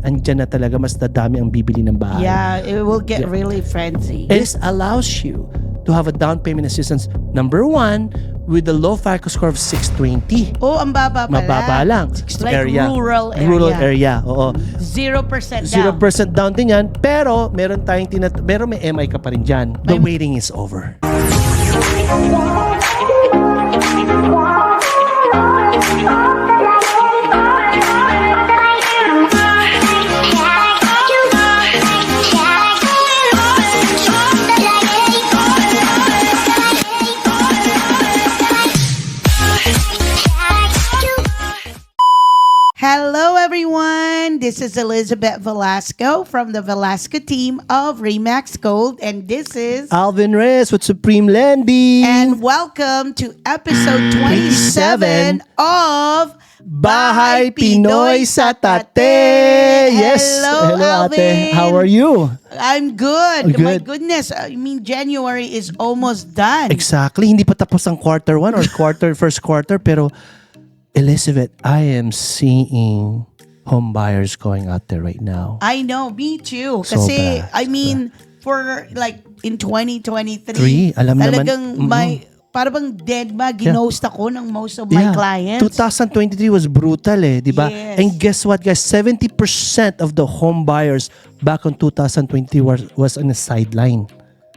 andyan na talaga, mas dadami ang bibili ng bahay. Yeah, it will get really frenzy. This allows you to have a down payment assistance, number one, with a low FICO score of 620. Oh, ang baba pala. Mababa lang. Like area. rural area. Rural area, oo. 0% down. 0% down din yan, pero meron tayong pero may MI ka pa rin dyan. The waiting is over. Hello, everyone. This is Eizabeth Velasco from the Velasco team of Remax Gold, and this is Alvin Reyes with Supreme Lending. And welcome to episode 27 of Bahay Pinoy Sa Tate. Yes. Hello, Alvin. Ate. How are you? I'm good. Good. My goodness. I mean, January is almost done. Exactly. Hindi pa tapos ang quarter 1 or first quarter, pero Eizabeth, I am seeing home buyers going out there right now. I know, me too. Kasi, Sobra, I mean, for like in 2023, alam naman. talagang may, parang dead ma, ginost ako ng most of my clients. 2023 was brutal di ba? Yes. And guess what, guys? 70% of the home buyers back in 2023 was on the sideline.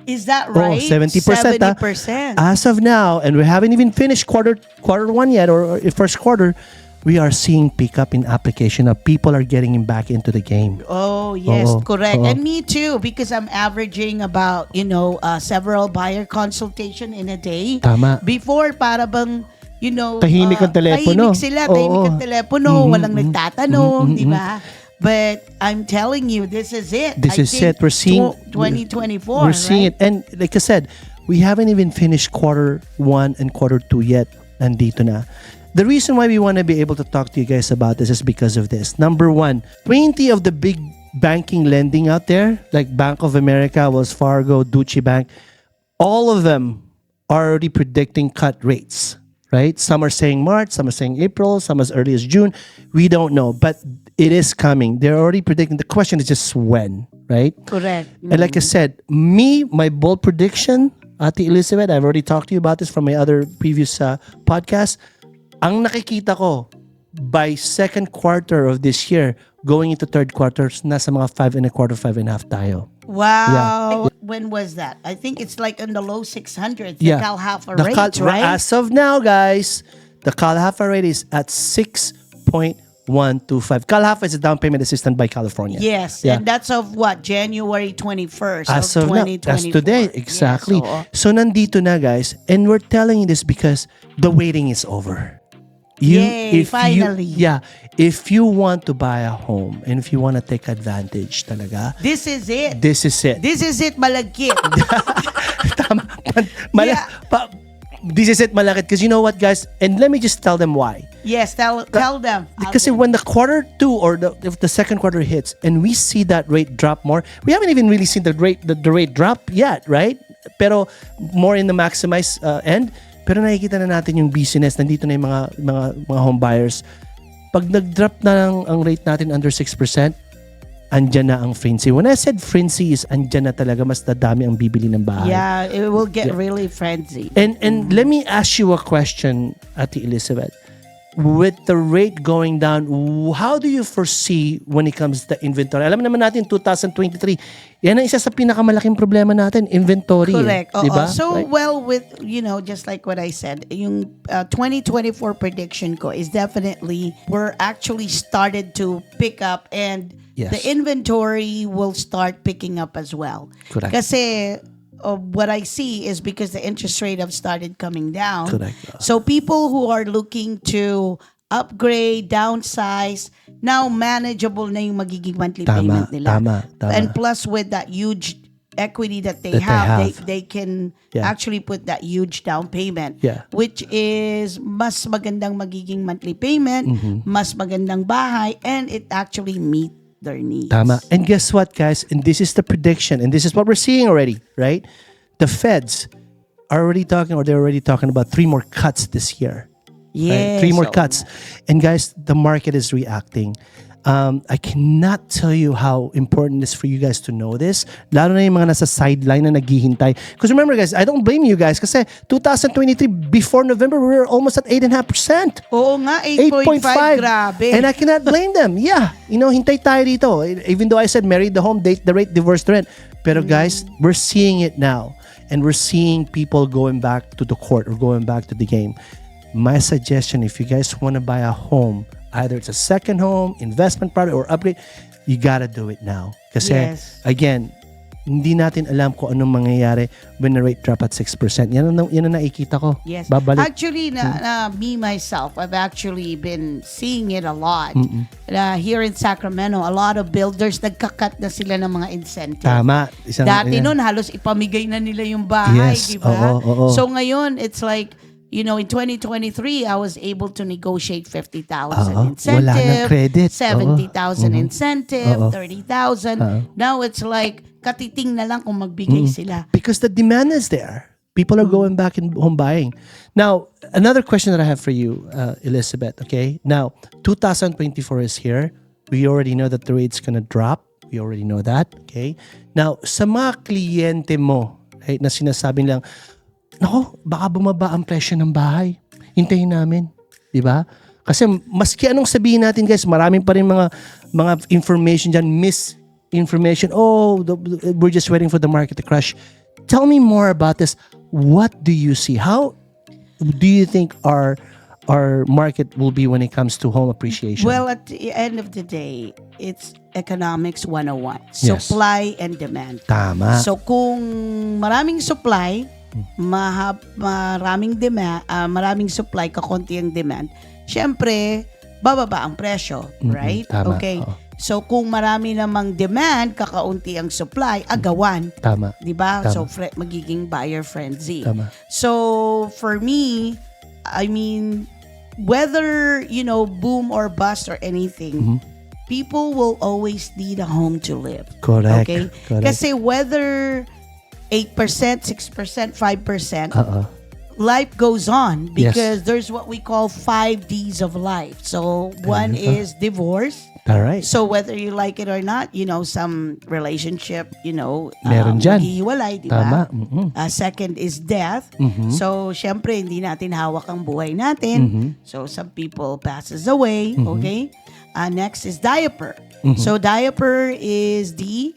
Is that right? 70%. 70%. As of now, and we haven't even finished quarter 1 yet, or first quarter, we are seeing pickup in application of people are getting back into the game. Oh, yes, correct. And me too, because I'm averaging about, several buyer consultation in a day. Tama. Before, para bang, tahimik ang telepono. Tahimik sila, tahimik ang telepono, walang nagtatanong, di ba? But I'm telling you, this is it. This is it. We're seeing 2024. We're seeing it, and like I said, we haven't even finished quarter 1 and quarter 2 yet. Nandito na. The reason why we want to be able to talk to you guys about this is because of this. Number one, 20 of the big banking lending out there, like Bank of America, Wells Fargo, Deutsche Bank, all of them are already predicting cut rates. Right? Some are saying March, some are saying April, some as early as June. We don't know, but it is coming. They're already predicting. The question is just when, right? Correct. And like I said, my bold prediction, Ate Eizabeth, I've already talked to you about this from my other previous podcast. Ang nakikita ko, by second quarter of this year, going into third quarter, nasa mga 5.25, 5.5 tayo. Wow. When was that? I think it's like in the low 600s, the Calhafa rate, right? As of now, guys, the Calhafa rate is at 6.125. Calhafa is a down payment assistance by California. Yes, and that's of what? January 21st as of 2024. That's today, exactly. Yes, so nandito na, guys, and we're telling you this because the waiting is over. Yay, finally. If you want to buy a home and if you want to take advantage talaga, this is it. This is it. This is it, malagkit. Tama. This is it, malakit. Because you know what, guys? And let me just tell them why. Yes, tell them. Because when the quarter 2 or if the second quarter hits and we see that rate drop more, we haven't even really seen the rate drop yet, right? Pero more in the maximized end. Pero nakikita na natin yung business, nandito na yung mga home buyers. Pag nag-drop na ang rate natin under 6%, andyan na ang frenzy. When I said frenzy is andyan na talaga, mas dadami ang bibili ng bahay. Yeah, it will get really frenzy. And let me ask you a question, Ate Eizabeth. With the rate going down, how do you foresee when it comes to inventory? Alam naman natin, 2023, yan ang isa sa pinakamalaking problema natin, inventory. Correct. Diba? So, right? well, with, just like what I said, yung 2024 prediction ko is definitely, we're actually started to pick up and the inventory will start picking up as well. Correct. Kasi, what I see is because the interest rate have started coming down. Correct. So people who are looking to upgrade, downsize, now manageable na yung magiging monthly payment nila. Tama. And plus with that huge equity that they have. They can actually put that huge down payment, which is mas magandang magiging monthly payment, mas magandang bahay, and it actually meet their needs. Tama. And guess what, guys? And this is the prediction, and this is what we're seeing already, right? The Feds are already talking, or they're already talking about 3 more cuts this year. Yes. Right? 3 more cuts. And guys, the market is reacting. I cannot tell you how important it is for you guys to know this. Lalo na yung mga nasa sideline na naghihintay. Because remember guys, I don't blame you guys kasi 2023, before November, we were almost at 8.5%. Oo nga, 8.5. Grabe. And I cannot blame them. Yeah. Hintay tayo dito. Even though I said married the home, date the rate, divorce the rent. Pero guys, we're seeing it now. And we're seeing people going back to the court or going back to the game. My suggestion, if you guys want to buy a home, either it's a second home, investment property, or upgrade, you gotta do it now. Kasi, again, hindi natin alam kung anong mangyayari when the rate drop at 6%. Yan ang nakikita ko. Yes. Babalik. Actually, me myself, I've actually been seeing it a lot. Here in Sacramento, a lot of builders, nagkakat na sila ng mga incentive. Tama. Dati nun, halos ipamigay na nila yung bahay, di ba? So ngayon, it's like, in 2023, I was able to negotiate 50,000 incentive, wala ng credit. 70,000 incentive, 30,000. Now it's like, katiting na lang kung magbigay sila. Because the demand is there. People are going back in home buying. Now, another question that I have for you, Eizabeth, okay? Now, 2024 is here. We already know that the rate's gonna drop. We already know that, okay? Now, sa mga kliyente mo, right, na sinasabing lang, nako, baka bumaba ang presyo ng bahay. Hintayin namin. Diba? Kasi maski anong sabihin natin guys, maraming pa rin mga information dyan, misinformation. We're just waiting for the market to crash. Tell me more about this. What do you see? How do you think our market will be when it comes to home appreciation? Well, at the end of the day, it's economics 101. Supply and demand. Tama. So kung maraming supply, maraming demand, maraming supply, kakonti ang demand, syempre, bababa ang presyo, right? Tama. Okay. So kung marami namang demand, kakaunti ang supply, agawan. Tama. 'Di ba? So magiging buyer frenzy. Tama. So for me, I mean, whether, boom or bust or anything, people will always need a home to live. Correct. Okay? Correct. Kasi whether 8%, 6%, 5%, life goes on because there's what we call 5 Ds of life. So one is divorce. All right. So whether you like it or not, some relationship, meron dyan. maghihiwalay, di ba? Tama. Second is death. So syempre hindi natin hawak ang buhay natin. So some people passes away, okay? Next is diaper. So diaper is the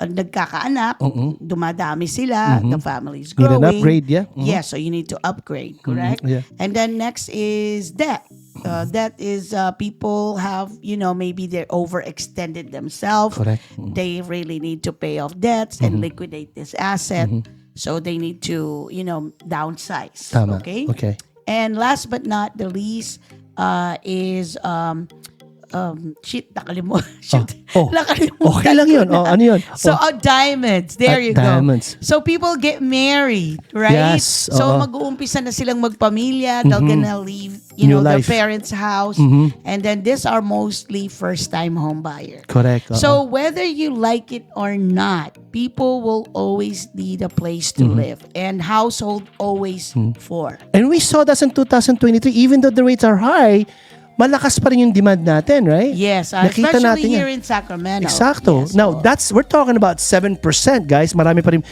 nagkakaanak, dumadami sila, the family's growing. Need an upgrade, yeah? Yeah, so you need to upgrade, correct? Yeah. And then next is debt. That is people have, maybe they're overextended themselves. Correct. They really need to pay off debts and liquidate this asset. So they need to, downsize. Tama. Okay? And last but not the least is nakalimutan. Okay lang yun. Ano yun? So, diamonds. There you diamonds. go. So, people get married, right? Yes. So, mag-uumpisa na silang magpamilya. They're gonna leave, New their life. parents' house. And then, these are mostly first-time home buyers. Correct. So, whether you like it or not, people will always need a place to live. And household always for. And we saw that in 2023, even though the rates are high, malakas pa rin yung demand natin, right? Yes, Nakita especially natin here yan. in Sacramento. Exacto. Yes, Now, we're talking about 7%, guys. Marami pa rin.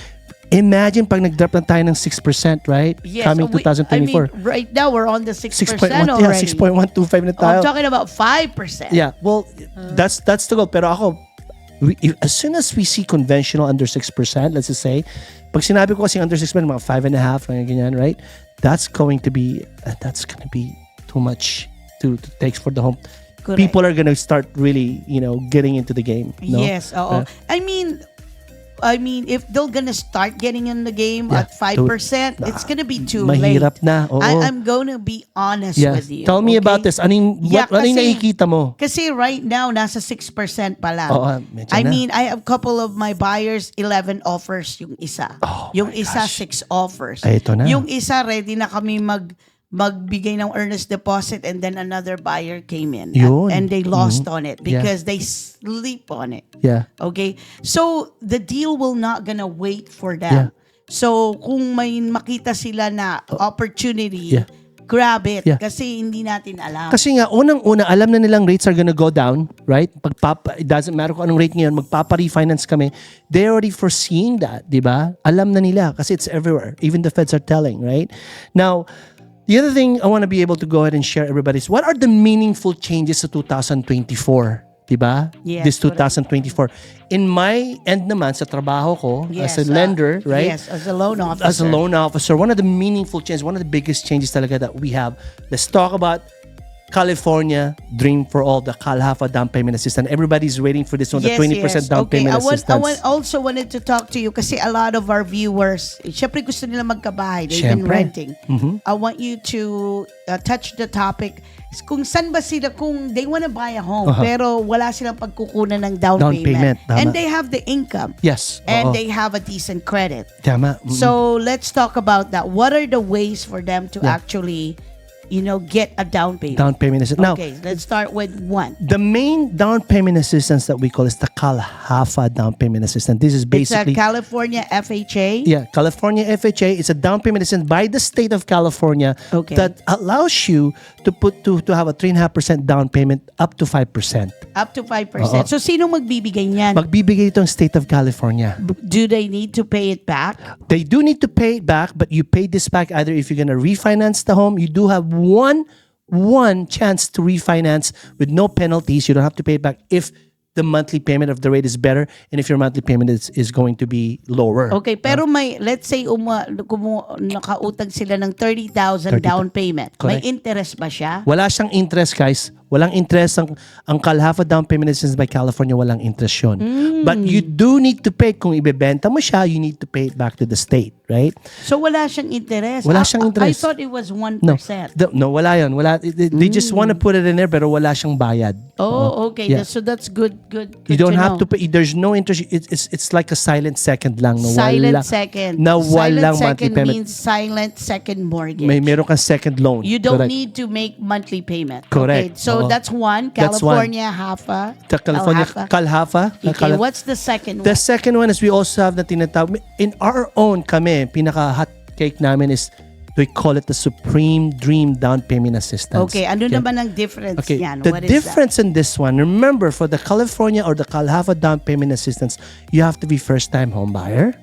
Imagine pag nag-drop na tayo ng 6%, right? Yes, Coming 2024. right now we're on the 6% 6.1, already. yeah, 6.125 na tayo. I'm talking about 5%. Yeah, well, that's the goal. Pero ako, as soon as we see conventional under 6%, let's just say, pag sinabi ko kasi under 6%, mga 5.5, ganyan, right? That's going to be too much to take for the home. Correct. People are gonna start really, getting into the game. No? Yes, oo. I mean, if they're gonna start getting in the game at 5%, it's gonna be too mahirap late. na. Oo. I'm gonna be honest with you. Tell me about this. Ano yung nakikita mo? Kasi right now, nasa 6% pa lang. Medyo I na. mean, I have a couple of my buyers, 11 offers yung isa. Yung isa, 6 offers. Ay, ito na. Yung isa, ready na kami magbigay ng earnest deposit and then another buyer came in. Yun. And they lost on it because they sleep on it. Yeah. Okay? So, the deal will not gonna wait for them. Yeah. So, kung may makita sila na opportunity, grab it. Yeah. Kasi hindi natin alam. Kasi nga, unang-una, alam na nilang rates are gonna go down, right? It doesn't matter kung anong rate ngayon, magpapa-refinance kami. They're already foreseeing that, di ba? Alam na nila kasi it's everywhere. Even the feds are telling, right? Now, the other thing I want to be able to go ahead and share everybody is what are the meaningful changes sa 2024? Diba? Yes, this 2024. In my end naman, sa trabaho ko, yes, as a lender, right? Yes, as a loan officer. As a loan officer, one of the meaningful changes, one of the biggest changes talaga that we have, let's talk about California Dream for All, the Kalhafa down payment assistance. Everybody's waiting for this one, the 20% down payment assistance. I also wanted to talk to you kasi a lot of our viewers, syempre gusto nila magkabahay. They've been renting. I want you to touch the topic kung saan ba sila, kung they wanna buy a home, pero wala silang pagkukunan ng down payment. And they have the income. Yes. And they have a decent credit. Tama. So let's talk about that. What are the ways for them to actually get a down payment? Down payment assistance. Now, okay, let's start with one. The main down payment assistance that we call is the Kalhafa down payment assistance. This is basically it's a California FHA. Yeah, California FHA. It's a down payment assistance by the state of California that allows you to have a 3.5% down payment up to 5%. Up to 5%. So sino magbibigay niyan? Magbibigay itong state of California. Do they need to pay it back? They do need to pay it back, but you pay this back either if you're going to refinance the home. You do have one chance to refinance with no penalties. You don't have to pay it back if the monthly payment of the rate is better and if your monthly payment is going to be lower. Okay, pero let's say nakautang sila ng 30,000 down payment. Correct. May interest ba siya? Wala siyang interest, guys. Walang interest ang Kalhafa down payment assistance by California, walang interest yun. But you do need to pay, kung ibebenta mo siya, you need to pay it back to the state, right? So wala siyang interest? Wala siyang interest. I thought it was 1%. No, wala yun. They just want to put it in there pero wala siyang bayad. Oh, okay. Yeah. So that's good you don't to have to pay. There's no interest. It's like a silent second lang. No, silent second. Na walang silent monthly second payment. means silent second mortgage. Meron kang second loan. You don't need to make monthly payment. Correct. Okay, so that's one. California Hafa. California Kalhafa. Okay, what's the second one? The second one is we also have na tinatawag. In our own kami, pinaka-hot cake namin is we call it the Supreme Dream Down Payment Assistance. Okay, ano naman ang difference niyan? The difference in this one, remember, for the California or the Kalhafa Down Payment Assistance, you have to be first-time home buyer.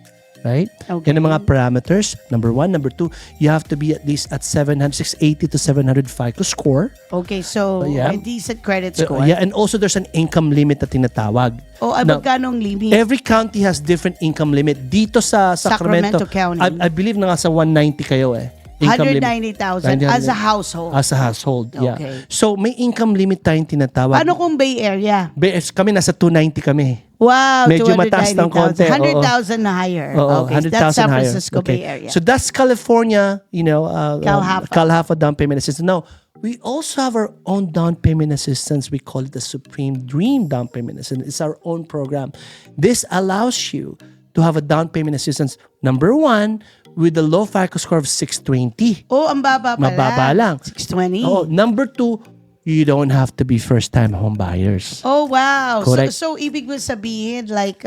Right? Okay. Yan ang mga parameters. Number 1. Number 2, you have to be at least at 680 to 700 FICO score. Okay, so a decent credit score. Yeah, and also there's an income limit na tinatawag. Magkano ang limit? Every county has different income limit. Dito sa Sacramento County. I believe na nga sa 190 kayo eh. 190,000 as a household. As a household, yeah. Okay. So, may income limit tayong tinatawag. Paano kung Bay Area? Kami nasa 290 kami. Wow, medyo mataas ng konti. 100,000 na higher. Okay, 100,000 that's San higher. Francisco Bay Area. So, that's California, Kalhafa down payment assistance. Now, we also have our own down payment assistance. We call it the Supreme Dream Down Payment Assistance. It's our own program. This allows you to have a down payment assistance. Number 1, with a low FICO score of 620. Oh, ang baba pala. Mababa lang. 620. Oh, number 2, you don't have to be first-time home buyers. Oh, wow. Correct. So ibig mo sabihin, like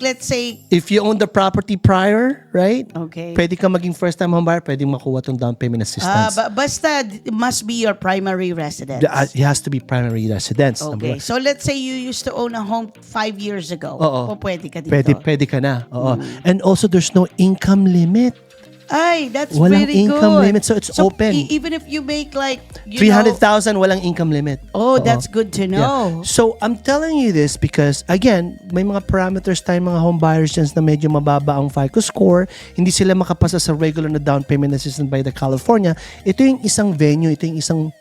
let's say, if you own the property prior, right? Okay. Pwede ka maging first-time home buyer, pwede makuha tong down payment assistance. Basta it must be your primary residence. It has to be primary residence. Okay. So let's say you used to own a home 5 years ago. Pwede ka dito. Pwede ka na. And also, there's no income limit. Ay, that's walang pretty good. income limit, so it's open. Even if you make like 300,000, walang income limit. Oh, that's good to know. Yeah. So, I'm telling you this because, again, may mga parameters tayong mga home buyers dyan na medyo mababa ang FICO score. Hindi sila makapasa sa regular na down payment assistance by the California. Ito yung isang venue, ito yung isang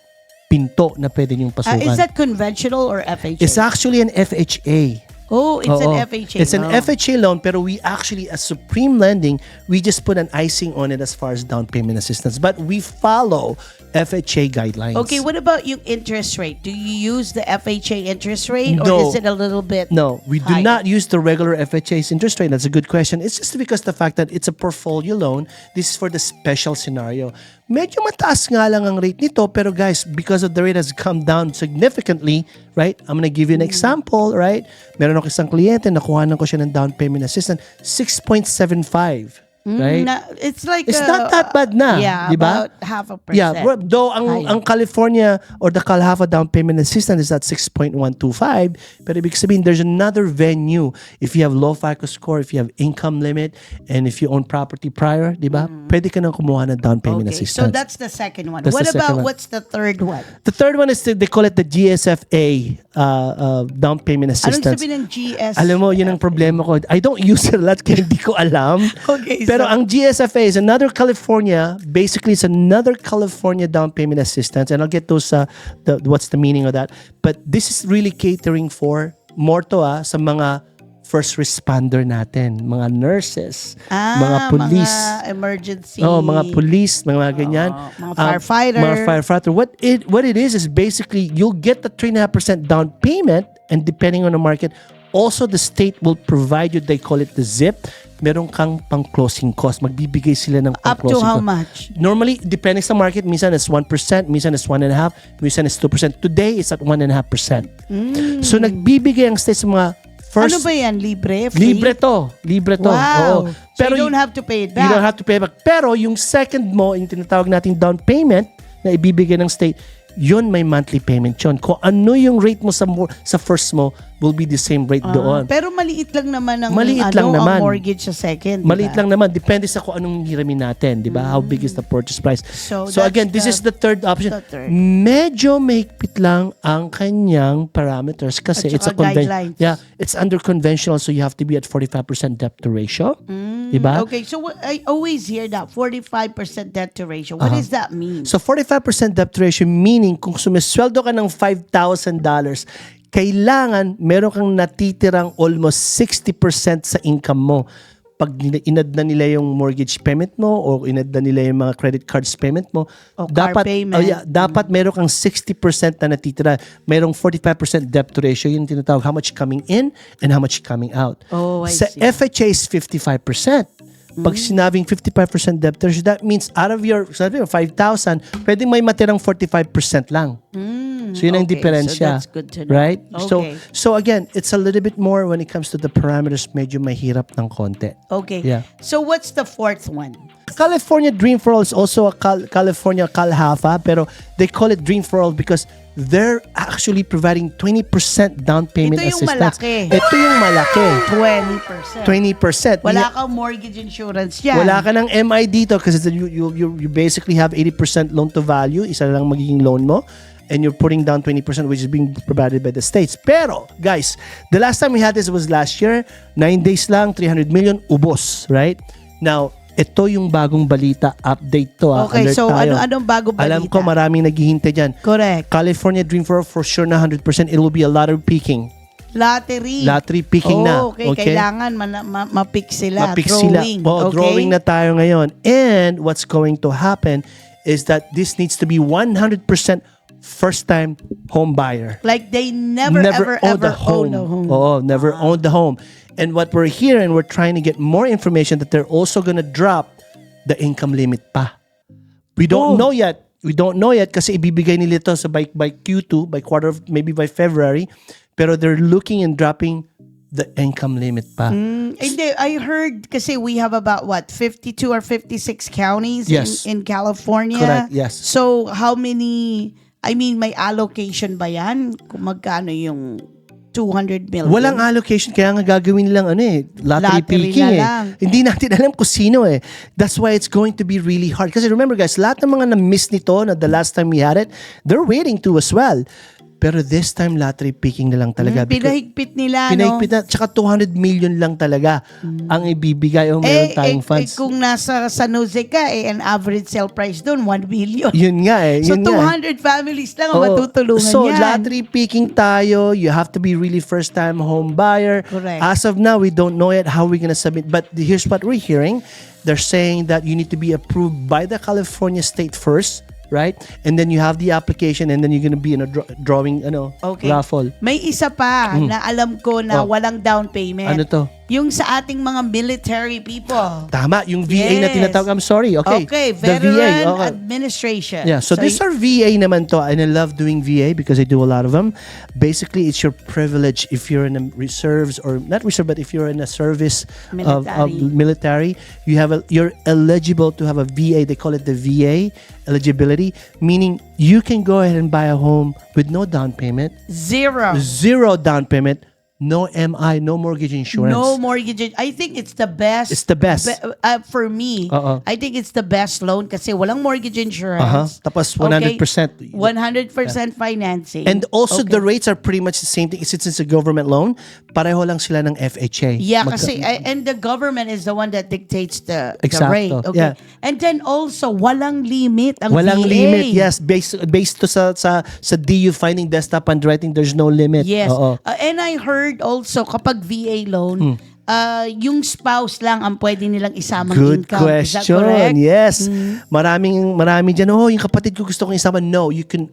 pinto na pwede niyong pasukan. Is that conventional or FHA? It's actually an FHA. Oh, it's an FHA It's an FHA loan, pero we actually, as Supreme Lending, we just put an icing on it as far as down payment assistance. But we follow FHA guidelines. Okay, what about yung interest rate? Do you use the FHA interest rate or is it a little bit No, we do not use the regular FHA's interest rate. That's a good question. It's just because the fact that it's a portfolio loan, this is for the special scenario. Medyo mataas nga lang ang rate nito, pero guys, because of the rate has come down significantly, right? I'm gonna give you an example, right? Meron ako isang kliyente, nakuhanan ko siya ng down payment assistance, 6.75. right? It's like it's not that bad na, yeah, diba? about 0.5%. Yeah, though ang California or the Calhafa down payment assistance is at 6.125, pero ibig sabihin there's another venue if you have low FICO score, if you have income limit, and if you own property prior, diba? Pwede ka nang kumuha ng down payment assistance. So that's the second one. That's What the second about one. what's the third one? The third one is they call it the GSFA down payment assistance. Anong sabihin ng GS? Alam mo, yun ang problema ko. I don't use it a lot kaya hindi ko alam. Okay, Pero so ang GSFA is another California, basically it's another California down payment assistance, and I'll get those, what's the meaning of that. But this is really catering for more to sa mga first responder natin, mga nurses, mga police, mga emergency. mga police, mga ganyan. Mga firefighter. Mga firefighter. What it is basically you'll get the 3.5% down payment, and depending on the market, also the state will provide you, they call it the ZIP. Meron kang pang-closing cost. Magbibigay sila ng pang-closing cost. Up to how much? Normally, depending sa market, minsan it's 1%, minsan it's 1.5%, minsan it's 2%. Today, it's at 1.5%. So, nagbibigay ang state sa mga first... Ano ba yan? Libre? Free? Libre to. Wow. Oo. Pero you don't have to pay it back. You don't have to pay it back. Pero yung second mo, yung tinatawag nating down payment na ibibigay ng state, yun may monthly payment yun. Kung ano yung rate mo sa first mo, will be the same rate doon. Pero maliit lang naman ang, naman. ang mortgage sa second. Maliit lang naman. Depende sa kung anong hiramin natin. Di ba? How big is the purchase price? So again, this is the third option. Medyo mahigpit lang ang kanyang parameters kasi it's a guidelines. Yeah, it's under conventional, so you have to be at 45% debt to ratio. Di ba? Okay, so I always hear that 45% debt to ratio. What does that mean? So 45% debt to ratio meaning kung sumisweldo ka ng $5,000, kailangan meron kang natitirang almost 60% sa income mo. Pag inad na nila yung mortgage payment mo o inad na nila yung mga credit cards payment mo, dapat dapat meron kang 60% na natitira. Merong 45% debt to ratio, yung tinatawag how much coming in and how much coming out. Sa FHA is 55%. Pag sinabing 55% debt to ratio, that means out of your 5,000, pwedeng may matirang 45% lang. So yun ang diferensya. So that's good to know. Right? Okay. So again, it's a little bit more when it comes to the parameters, medyo mahirap ng konti. Okay. Yeah. So what's the fourth one? California Dream for All is also a California Calhafa, pero they call it Dream for All because they're actually providing 20% down payment assistance. Ito yung malaki. 20%. 20%. Wala kang mortgage insurance yan. Wala ka ng MI dito kasi you basically have 80% loan to value. Isa lang magiging loan mo. And you're putting down 20%, which is being provided by the states. Pero, guys, the last time we had this was last year. 9 days lang, 300 million, ubos, right? Now, ito yung bagong balita. Update to. Okay, alert so tayo. anong bagong balita? Alam ko maraming naghihintay dyan. Correct. California Dream for sure na 100%. It will be a lottery picking. Lottery picking na. Okay. Kailangan ma-pick sila. Ma-pick drawing. sila. Drawing na tayo ngayon. And what's going to happen is that this needs to be 100% first-time home buyer. Like they never ever owned a home. Never owned the home. And what we're hearing, we're trying to get more information that they're also gonna drop the income limit pa. We don't know yet. We don't know yet kasi ibibigay nila ito sa by Q2, by maybe by February. Pero they're looking and dropping the income limit pa. I heard kasi we have about 52 or 56 counties in California. Correct, yes. So how many, may allocation ba yan? Kung magkano yung 200 million? Walang allocation, kaya nga gagawin nilang lottery picking Hindi natin alam kung sino That's why it's going to be really hard. Kasi remember guys, lahat ng mga na-miss nito na the last time we had it, they're waiting to as well. Pero this time, lottery picking na lang talaga. Pinahigpit nila, Pinahigpit na. Tsaka 200 million lang talaga ang ibibigay o meron tayong funds. Kung nasa San Jose ka, an average sale price doon, 1 million. Yun nga So 200 families lang ang matutulungan so, yan. lottery picking tayo. You have to be really first-time home buyer. Correct. As of now, we don't know yet how we're gonna submit. But here's what we're hearing. They're saying that you need to be approved by the California state first. Right? And then you have the application and then you're gonna be in a drawing raffle. May isa pa na alam ko na walang down payment. Ano to? Yung sa ating mga military people. Tama, yung VA na tinatawag. I'm sorry. Okay. Okay, The Veteran VA. Administration. Yeah, so these are VA naman to, and I love doing VA because I do a lot of them. Basically, it's your privilege if you're in the reserves, or not reserve, but if you're in a service of military, you're eligible to have a VA. They call it the VA eligibility, meaning you can go ahead and buy a home with no down payment. Zero down payment. No MI, no mortgage insurance. No mortgage. I think it's the best. It's the best. For me, I think it's the best loan kasi walang mortgage insurance. Tapos 100%. 100% financing. And also the rates are pretty much the same thing. Since it's a government loan, pareho lang sila ng FHA. Yeah, kasi and the government is the one that dictates the rate. Okay. Yeah. And then also walang limit ang Walang VA. limit. Yes, based to sa DU finding desktop underwriting, there's no limit. Yes. And I heard also kapag VA loan, yung spouse lang ang pwede nilang isamang Good income. question. Is that correct? Yes. Marami dyan, yung kapatid ko gusto kong isama. No, you can,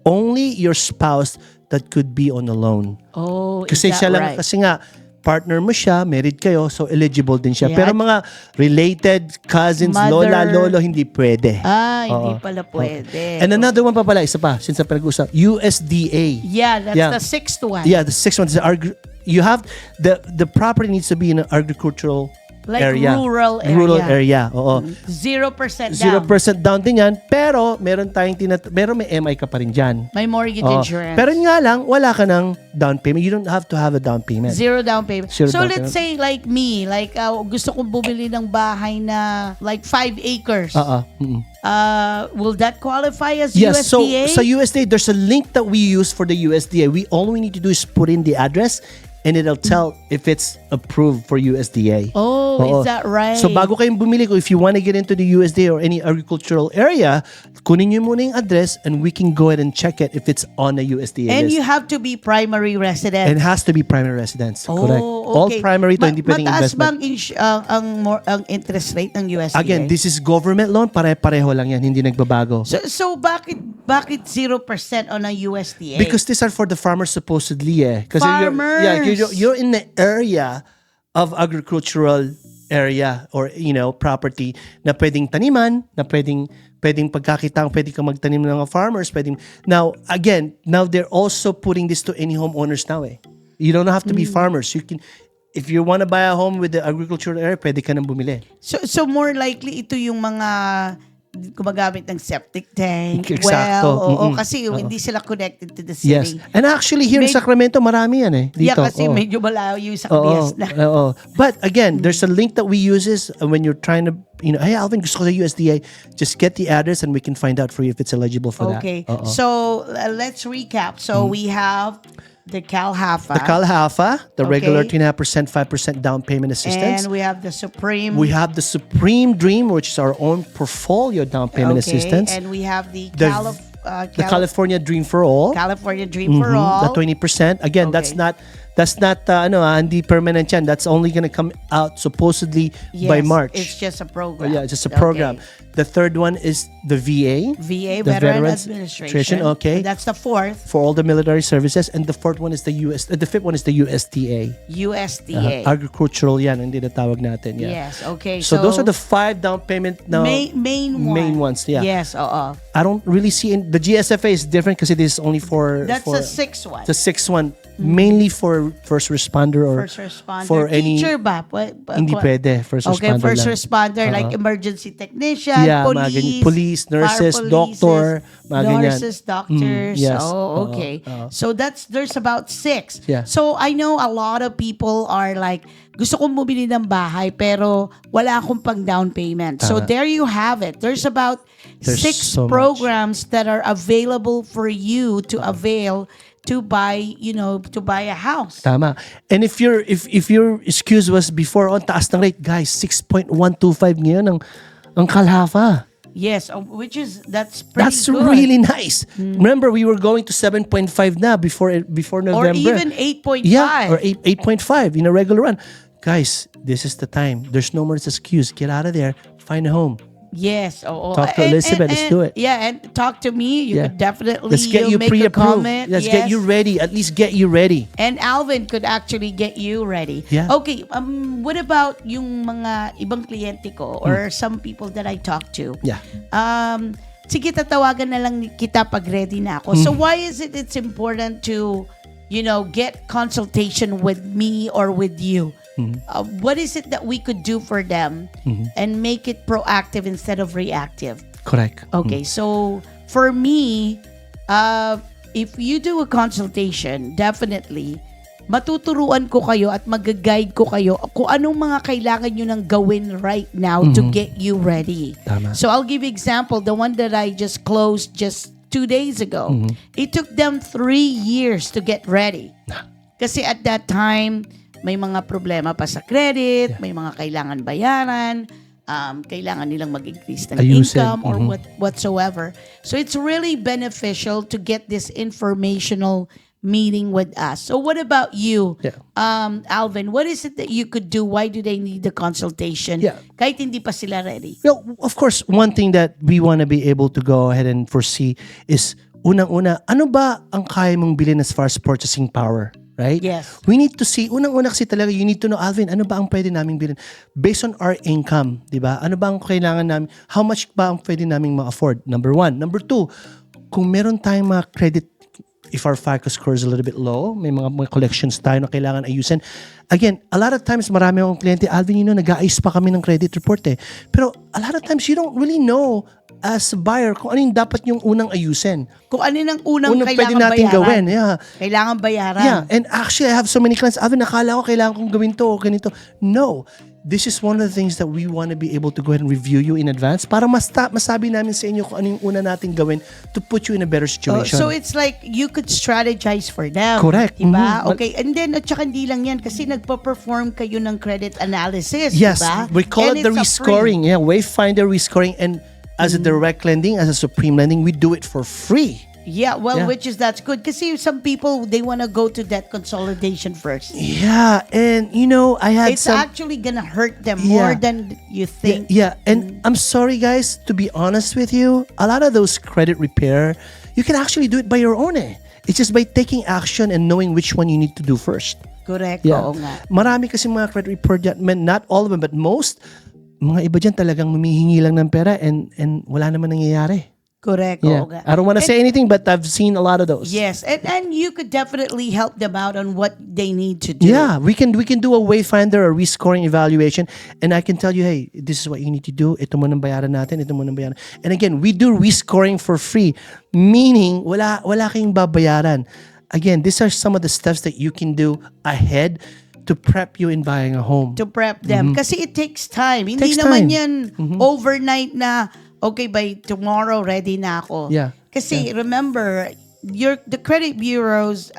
only your spouse that could be on a loan. Oh, kasi is that siya lang, right? kasi nga, partner mo siya, married kayo, so eligible din siya. Yeah. Pero mga related, cousins, lola, lolo, hindi pwede. Hindi pala pwede. And another one pa pala, isa pa, since pinag-usap, USDA. Yeah, that's the sixth one. Yeah, the sixth one is you have the property needs to be in an agricultural area. Rural area. Rural area. Oo. 0% down. 0% down din yan, pero meron may MI ka pa rin dyan. May mortgage insurance. Pero nga lang, wala ka ng down payment. You don't have to have a down payment. Zero down payment. Zero So down let's payment. say like me, like gusto kong bumili ng bahay na like 5 acres. Will that qualify as Yes, USDA? so sa USDA, there's a link that we use for the USDA. All we need to do is put in the address and it'll tell if it's approved for USDA. Oh, is that right? So bago kayong bumili, if you want to get into the USDA or any agricultural area, kunin nyo muna yung address and we can go ahead and check it if it's on a USDA and list. you have to be primary resident. It has to be primary residence. Correct. All primary to hindi pwedeng mataas investment. bang ang interest rate ng USDA? Again, this is government loan. Pare-pareho lang yan. Hindi nagbabago. So bakit 0% on a USDA? Because these are for the farmers supposedly Kasi Farmers! You're in the area of agricultural area or property na pwedeng taniman, na pwedeng pagkakitang pwede kang magtanim ng mga farmers, now they're also putting this to any homeowners now You don't have to be farmers. You can, if you want to buy a home with the agricultural area, pwede ka nang bumili. So more likely ito yung mga gumagamit ng septic tank. Exacto. Kasi hindi sila connected to the city. Yes. And actually here in Sacramento, marami yan dito. Yeah, kasi medyo malayo yung sa Kabias na. But again, there's a link that we use when you're trying to, hey Alvin, gusto ko sa USDA, just get the address and we can find out for you if it's eligible for that. Okay. So let's recap. So we have the Calhafa. The regular 2.5%, 5% down payment assistance. And we have the Supreme. We have the Supreme Dream, which is our own portfolio down payment assistance. And we have the California Dream for All. California Dream for All. The 20%. Again, that's not hindi permanent yan. That's only gonna come out supposedly by March. It's just a program. Yeah, just a program. The third one is the VA. The Veterans Administration. Okay. And that's the fourth. For all the military services. And the fourth one is the fifth one is the USDA. Agricultural yan, hindi na tawag natin. Yeah. Yes, okay. So those are the 5 down payment main ones. Yeah. Yes, I don't really see the GSFA is different because it is only for That's the sixth one. The sixth one mainly for first responder or for any teacher ba? Hindi pwede first responder. Okay, first responder like emergency technician, police, nurses, doctor, nurses, doctors. Yes. Okay. So there's about 6. Yeah. So I know a lot of people are like, gusto kong bumili ng bahay pero wala akong pang down payment. So there you have it. There's 6 so programs that are available for you to avail to buy a house. Tama. And if your excuse was before on taas ng rate, guys, 6.125 ngayon ang Calhafa. Yes, that's pretty good. Really nice. Remember, we were going to 7.5 na before November. Or even 8.5. Yeah, or 8.5 in a regular run. Guys, this is the time. There's no more excuse. Get out of there. Find a home. Yes. Talk to Eizabeth. Let's do it. Yeah, and talk to me. You could definitely Let's get you make a comment. Let's get you ready. At least get you ready. And Alvin could actually get you ready. Yeah. Okay, what about yung mga ibang kliyente ko or some people that I talk to? Yeah. Sige, tatawagan na lang kita pag ready na ako. So why is it's important to, get consultation with me or with you? What is it that we could do for them and make it proactive instead of reactive? Correct. Okay, so for me, if you do a consultation, definitely, matuturuan ko kayo at mag-guide ko kayo kung anong mga kailangan nyo nang gawin right now to get you ready. Tama. So I'll give you example, the one that I just closed just 2 days ago. It took them 3 years to get ready. Kasi at that time, may mga problema pa sa credit, may mga kailangan bayaran, kailangan nilang mag-increase ng income or whatsoever. So it's really beneficial to get this informational meeting with us. So what about you, Alvin? What is it that you could do? Why do they need the consultation? Kahit hindi pa sila ready. Well, of course, one thing that we want to be able to go ahead and foresee is, unang-una, ano ba ang kaya mong bilhin as far as purchasing power? Right? Yes. We need to see, unang-una kasi talaga, you need to know, Alvin, ano ba ang pwede naming bilhin? Based on our income, di ba? Ano ba ang kailangan namin? How much ba ang pwede naming ma-afford? Number 1. Number 2, kung meron tayong mga credit, if our FICO score is a little bit low, may mga collections tayo na kailangan ayusin. Again, a lot of times, marami akong kliyente, Alvin, nag-aayos pa kami ng credit report eh. Pero a lot of times, you don't really know as a buyer kung ano yung dapat yung unang ayusin. Kung ano yung unang kailangan pwede natin bayaran. gawin. Yeah. Kailangan bayaran. Yeah, and actually, I have so many clients, Alvin, nakala ko kailangan kong gawin to o ganito. No. This is one of the things that we want to be able to go ahead and review you in advance para masabi namin sa inyo kung ano yung una natin gawin to put you in a better situation. So it's like you could strategize for them. Correct. Diba? Okay. And then, at saka hindi lang yan kasi nagpa-perform kayo ng credit analysis. Yes. Diba? We call it the rescoring. Yeah, Wayfinder rescoring. And as a direct lending, as a supreme lending, we do it for free. Yeah, well, which is that's good. Kasi some people, they want to go to debt consolidation first. Yeah, and I had it's actually gonna hurt them more than you think. Yeah, and I'm sorry guys, to be honest with you, a lot of those credit repair, you can actually do it by your own eh. It's just by taking action and knowing which one you need to do first. Correct, Yeah. oo nga. Marami kasi mga credit repair dyan, not all of them, but most, mga iba dyan talagang humihingi lang ng pera and wala naman nangyayari. Correct. Yeah. I don't want to say anything, but I've seen a lot of those. Yes, and you could definitely help them out on what they need to do. Yeah, we can do a wayfinder or rescoring evaluation, and I can tell you, hey, this is what you need to do. Ito mo nang bayaran natin, ito mo nang bayaran. And again, we do rescoring for free, meaning wala kayong babayaran. Again, these are some of the steps that you can do ahead to prep you in buying a home. To prep them. Kasi it takes time. Hindi Takes naman time. yan overnight na, okay, by tomorrow, ready na ako. Yeah. Kasi remember, the credit bureaus,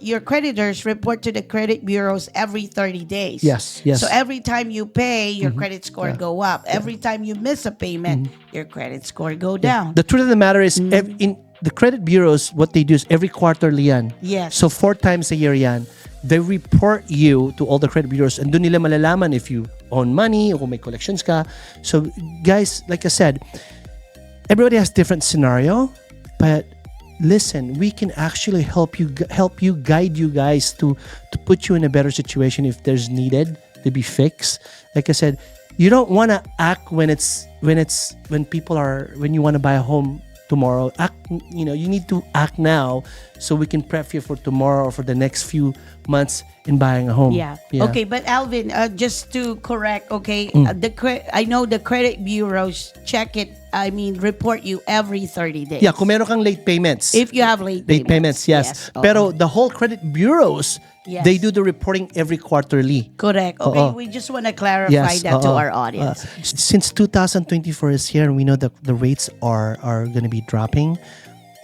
your creditors report to the credit bureaus every 30 days. Yes. So every time you pay, your credit score go up. Every time you miss a payment, your credit score go down. The truth of the matter is, in the credit bureaus, what they do is every quarterly yan. Yes. So 4 times a year yan. They report you to all the credit bureaus and doon nila malalaman if you own money o kung may collections ka. So guys, like I said, everybody has different scenario, but listen, we can actually help you guide you guys to put you in a better situation if there's needed to be fixed. Like I said, you don't want to act when you want to buy a home tomorrow. You need to act now so we can prep you for tomorrow or for the next few months in buying a home. Yeah. Okay, but Alvin, just to correct, okay, I know the credit bureaus report you every 30 days. Yeah, kung meron kang late payments. If you have late payments, yes. Pero the whole credit bureaus, they do the reporting every quarterly. Correct. Okay, we just want to clarify that to our audience. Since 2024 is here and we know that the rates are going to be dropping,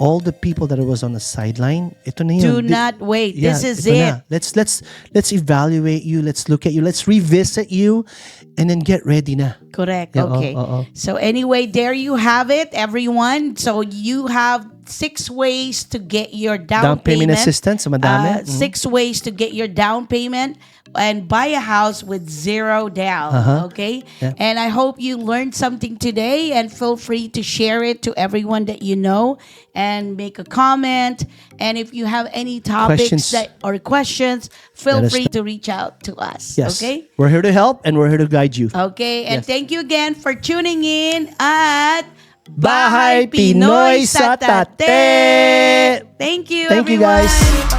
all the people that was on the sideline, ito na yun. Do not wait. This is it. Na. Let's evaluate you. Let's look at you. Let's revisit you, and then get ready na. Correct. Okay. So anyway, there you have it, everyone. So you have 6 ways to get your down payment assistance. Madami. 6 ways to get your down payment and buy a house with 0 down. Okay? Yeah. And I hope you learned something today, and feel free to share it to everyone that you know and make a comment. And if you have any topics or questions, feel free to reach out to us. Yes. Okay? We're here to help and we're here to guide you. Okay. And thank you again for tuning in at Bahay Pinoy Sa Tate. Thank you, Thank you, everyone. guys.